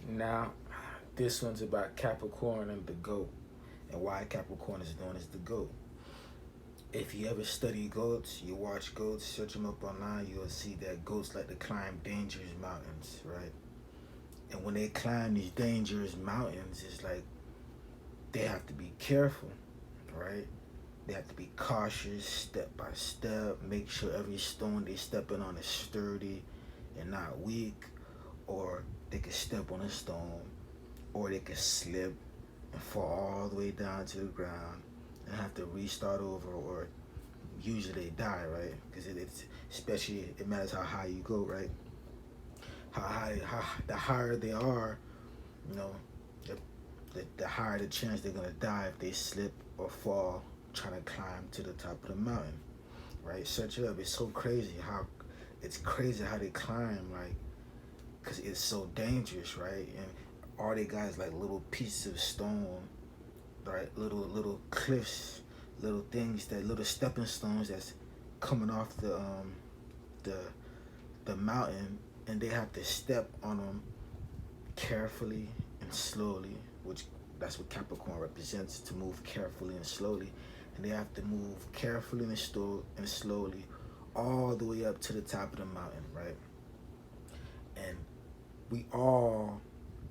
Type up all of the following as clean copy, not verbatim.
Now, this one's about Capricorn and the goat, and why Capricorn is known as the goat. If you ever study goats, you watch goats, search them up online, you'll see that goats like to climb dangerous mountains, right? And when they climb these dangerous mountains, it's like they have to be careful, right? They have to be cautious, step by step, make sure every stone they step in on is sturdy and not weak, or they could step on a stone, or they could slip and fall all the way down to the ground and have to restart over, or usually they die, right? Because it's especially it matters how high you go, right? How the higher they are, you know, the, the higher the chance they're gonna die if they slip or fall trying to climb to the top of the mountain, right? Search it up. It's so crazy how it's crazy how they climb, like, cause it's so dangerous, right? And all they got is like little pieces of stone, right? Little cliffs, little things that little stepping stones that's coming off the the mountain, and they have to step on them carefully and slowly, which that's what Capricorn represents, to move carefully and slowly. And they have to move carefully and slowly all the way up to the top of the mountain, right? And we all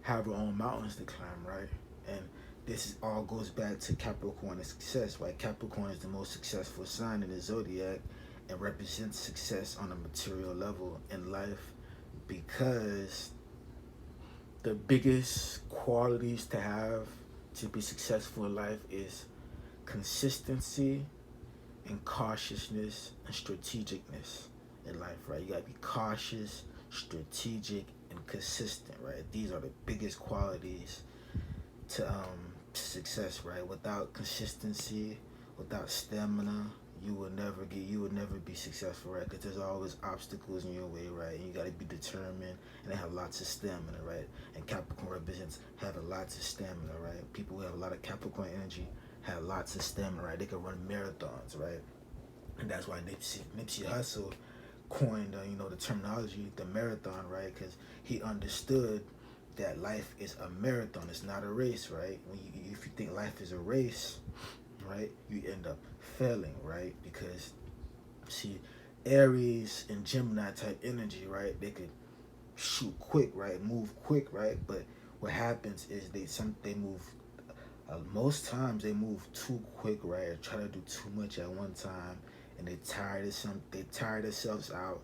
have our own mountains to climb, right? And this is, all goes back to Capricorn and success, right? Capricorn is the most successful sign in the zodiac and represents success on a material level in life, because the biggest qualities to have to be successful in life is consistency and cautiousness and strategicness in life, right? You gotta be cautious, strategic, and consistent, right? These are the biggest qualities to success, right? Without consistency, without stamina, you will never be successful, right? Because there's always obstacles in your way, right? And you got to be determined and have lots of stamina, right? And Capricorn represents having lots of stamina, right? People who have a lot of Capricorn energy have lots of stamina, right? They can run marathons, right? And that's why Nipsey Hussle coined, the terminology, the marathon, right? Because he understood that life is a marathon. It's not a race, right? If you think life is a race, right, you end up failing, right? Because see, Aries and Gemini type energy, right? They could shoot quick, right? Move quick, right? But what happens is they move. Most times they move too quick, right? Or try to do too much at one time, and they tire themselves out,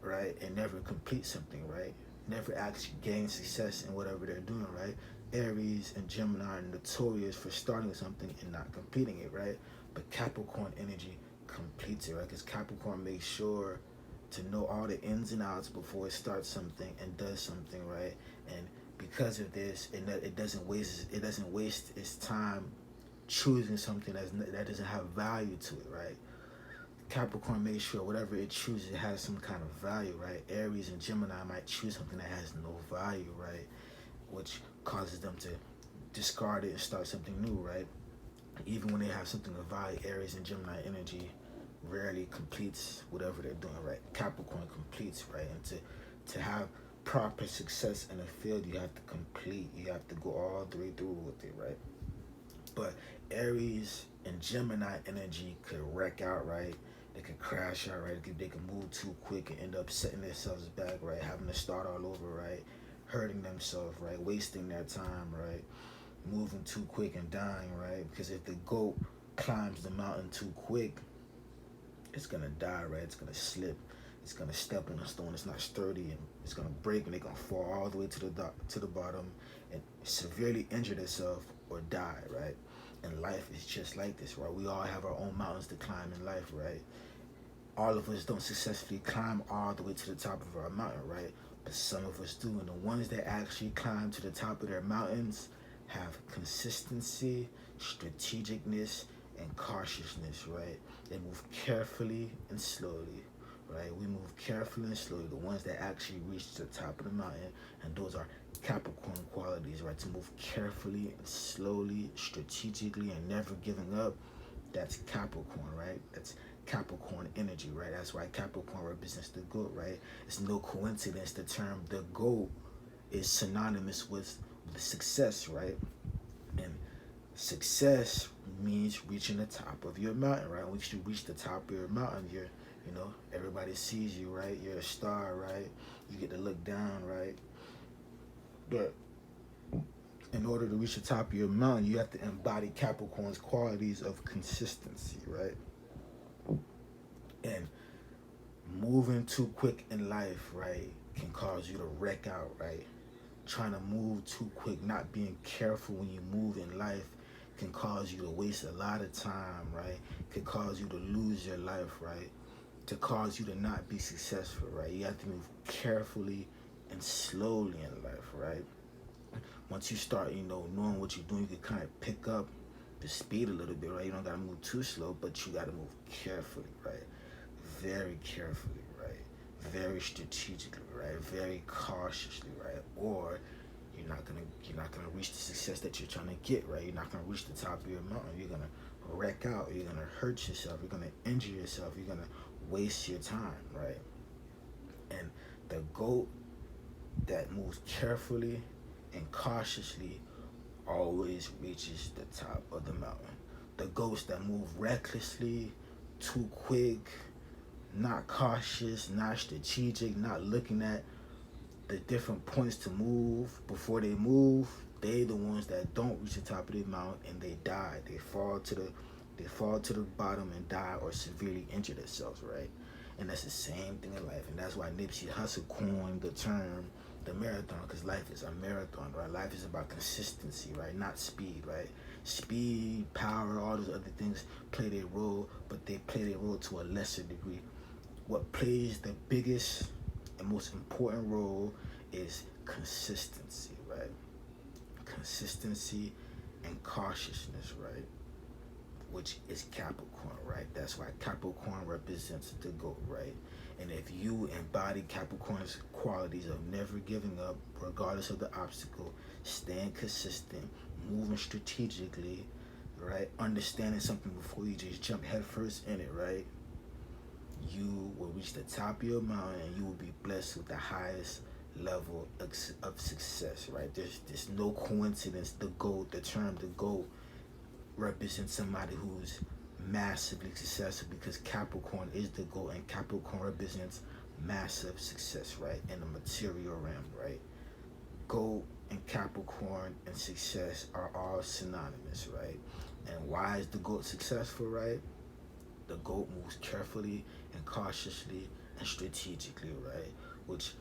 right? And never complete something, right? Never actually gain success in whatever they're doing, right? Aries and Gemini are notorious for starting something and not completing it, right? But Capricorn energy completes it, right? Because Capricorn makes sure to know all the ins and outs before it starts something and does something, right? And because of this, it doesn't waste its time choosing something that doesn't have value to it, right? Capricorn makes sure whatever it chooses it has some kind of value, right? Aries and Gemini might choose something that has no value, right? Which causes them to discard it and start something new, right? Even when they have something of value, Aries and Gemini energy rarely completes whatever they're doing, right? Capricorn completes, right? And to have proper success in a field, you have to complete. You have to go all the way through with it, right? But Aries and Gemini energy could wreck out, right? They could crash out, right? They could move too quick and end up setting themselves back, right? Having to start all over, right? Hurting themselves, right? Wasting their time, right? Moving too quick and dying, right? Because if the goat climbs the mountain too quick, it's gonna die, right? It's gonna slip. It's gonna step on a stone. It's not sturdy, and it's gonna break, and they're gonna fall all the way to the bottom and severely injure themselves or die, right? And life is just like this, right? We all have our own mountains to climb in life, right? All of us don't successfully climb all the way to the top of our mountain, right? But some of us do, and the ones that actually climb to the top of their mountains have consistency, strategicness, and cautiousness, right? They move carefully and slowly, right? We move carefully and slowly. The ones that actually reach the top of the mountain, and those are Capricorn qualities, right? To move carefully and slowly, strategically, and never giving up. That's Capricorn, right? That's Capricorn energy, right? That's why Capricorn represents the goat, right? It's no coincidence the term the goat is synonymous with success, right? And success means reaching the top of your mountain, right? Once you reach the top of your mountain, everybody sees you, right? You're a star, right? You get to look down, right? But in order to reach the top of your mountain, you have to embody Capricorn's qualities of consistency, right? And moving too quick in life, right, can cause you to wreck out, right? Trying to move too quick, not being careful when you move in life can cause you to waste a lot of time, right? Can cause you to lose your life, right? To cause you to not be successful, right? You have to move carefully and slowly in life, right? Once you start, knowing what you're doing, you can kind of pick up the speed a little bit, right? You don't got to move too slow, but you got to move carefully, right? Very carefully, right? Very strategically, right? Very cautiously, right? Or you're not gonna reach the success that you're trying to get, right? You're not gonna reach the top of your mountain. You're gonna wreck out. You're gonna hurt yourself. You're gonna injure yourself. You're gonna waste your time, right? And the goat that moves carefully and cautiously always reaches the top of the mountain. The goats that move recklessly, too quick, not cautious, not strategic, not looking at the different points to move before they move, they the ones that don't reach the top of the mountain and they die. They fall to the bottom and die or severely injure themselves, right? And that's the same thing in life. And that's why Nipsey Hussle coined the term the marathon, because life is a marathon, right? Life is about consistency, right? Not speed, right? Speed, power, all those other things play their role, but they play their role to a lesser degree. What plays the biggest and most important role is consistency, right? Consistency and cautiousness, right? Which is Capricorn, right? That's why Capricorn represents the goat, right? And if you embody Capricorn's qualities of never giving up, regardless of the obstacle, staying consistent, moving strategically, right? Understanding something before you just jump headfirst in it, right? You will reach the top of your mountain and you will be blessed with the highest level of success, right? There's no coincidence. The term the goat represents somebody who's massively successful, because Capricorn is the goat and Capricorn represents massive success, right? In the material realm, right? Goat and Capricorn and success are all synonymous, right? And why is the goat successful, right? The goat moves carefully and cautiously and strategically, right? Which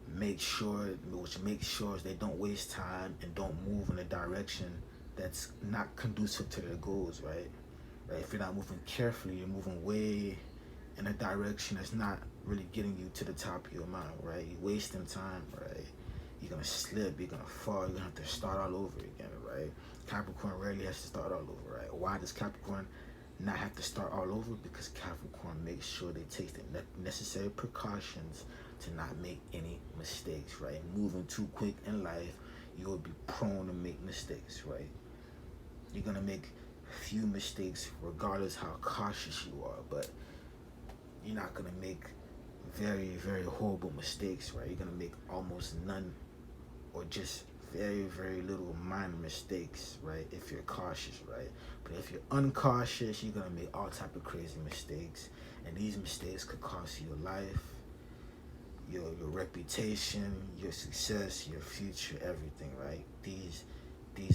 makes sure they don't waste time and don't move in a direction that's not conducive to their goals, right? Right? If you're not moving carefully, you're moving way in a direction that's not really getting you to the top of your mountain, right? You're wasting time, right? You're gonna slip, you're gonna fall, you're gonna have to start all over again, right? Capricorn rarely has to start all over, right? Why does Capricorn not have to start all over? Because Capricorn makes sure they take the necessary precautions to not make any mistakes, right? Moving too quick in life, you will be prone to make mistakes, right? You're gonna make few mistakes regardless how cautious you are, but you're not gonna make very, very horrible mistakes, right? You're gonna make almost none or just very, very little minor mistakes, right? If you're cautious, right? But if you're uncautious, you're gonna make all type of crazy mistakes, and these mistakes could cost you your life, your reputation, your success, your future, everything, right? These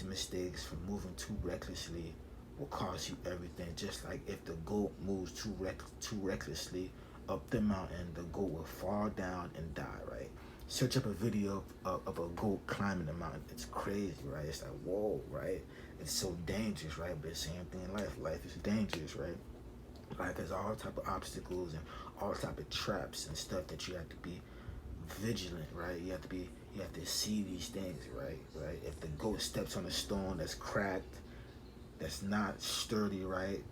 mistakes from moving too recklessly will cost you everything. Just like if the goat moves too recklessly up the mountain, the goat will fall down and die, right? Search up a video of a goat climbing the mountain. It's crazy, right? It's like, whoa, right? It's so dangerous, right? But the same thing in life. Life is dangerous, right? Life has all type of obstacles and all type of traps and stuff that you have to be vigilant, right? You have to see these things, right? Right? If the goat steps on a stone that's cracked, that's not sturdy, right?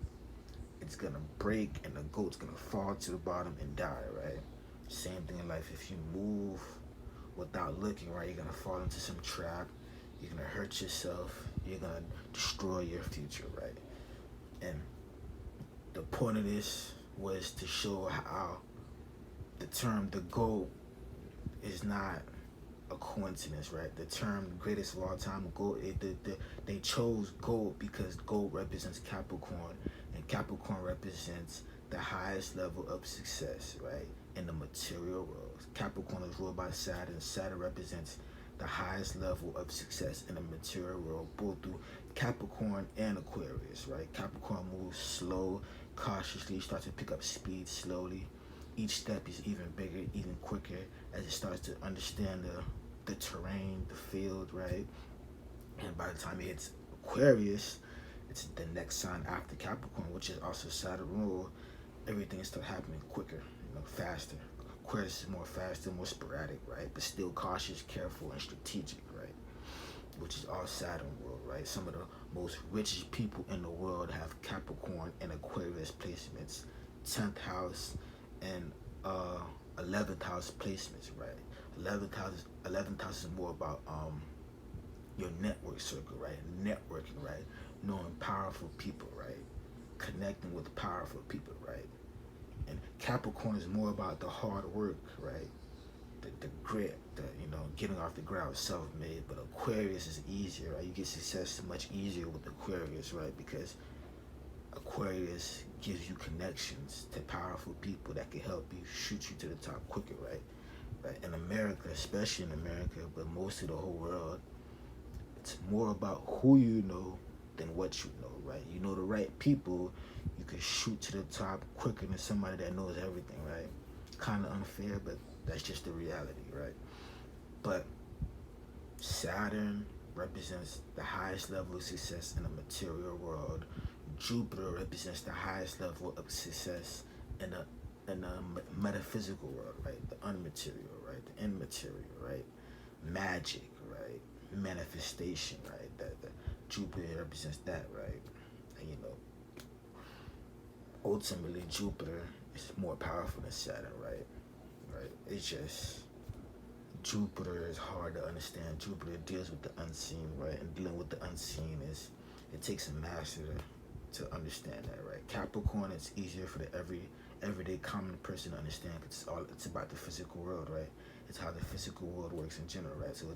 It's gonna break and the goat's gonna fall to the bottom and die, right? Same thing in life. If you move without looking, right, you're gonna fall into some trap. You're gonna hurt yourself. You're gonna destroy your future, right? And the point of this was to show how the term the goat is not a coincidence, right? The term greatest of all time, gold, they chose gold because gold represents Capricorn, and Capricorn represents the highest level of success, right, in the material world. Capricorn is ruled by Saturn. Saturn represents the highest level of success in the material world, both through Capricorn and Aquarius, right? Capricorn moves slow, cautiously, starts to pick up speed slowly. Each step is even bigger, even quicker as it starts to understand the terrain, the field, right? And by the time it hits Aquarius, it's the next sign after Capricorn, which is also Saturn rule. Everything starts happening quicker, faster. Aquarius is more faster, more sporadic, right? But still cautious, careful, and strategic, right? Which is all Saturn world, right? Some of the most richest people in the world have Capricorn and Aquarius placements, 10th house and 11th house placements, right? 11th house is more about your network circle, right? Networking, right? Knowing powerful people, right? Connecting with powerful people, right? And Capricorn is more about the hard work, right? The grit, getting off the ground, self-made. But Aquarius is easier, right? You get success much easier with Aquarius, right? Because Aquarius gives you connections to powerful people that can help you shoot you to the top quicker, right? Right? In America, especially in America, but most of the whole world, it's more about who you know than what you know, right? You know the right people, you can shoot to the top quicker than somebody that knows everything, right? Kind of unfair, but that's just the reality, right? But Saturn represents the highest level of success in the material world. Jupiter represents the highest level of success in the metaphysical world, right? The unmaterial, right? The immaterial, right? Magic, right? Manifestation, right? That Jupiter represents that, right? And ultimately Jupiter is more powerful than Saturn, right? Right? It's just Jupiter is hard to understand. Jupiter deals with the unseen, right? And dealing with the unseen it takes a master to understand that, right? Capricorn, it's easier for the everyday common person to understand because it's about the physical world, right? It's how the physical world works in general, right? So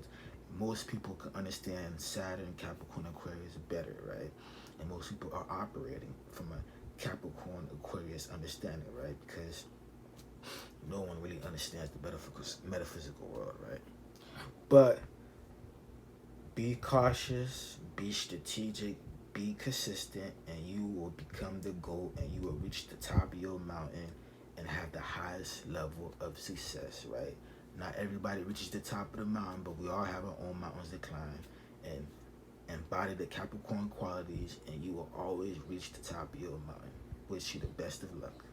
most people can understand Saturn, Capricorn, Aquarius better, right? And most people are operating from a Capricorn, Aquarius understanding, right? Because no one really understands the metaphysical world, right? But be cautious, be strategic, be consistent, and you will become the goal and you will reach the top of your mountain and have the highest level of success, right? Not everybody reaches the top of the mountain, but we all have our own mountains to climb. And embody the Capricorn qualities and you will always reach the top of your mountain. Wish you the best of luck.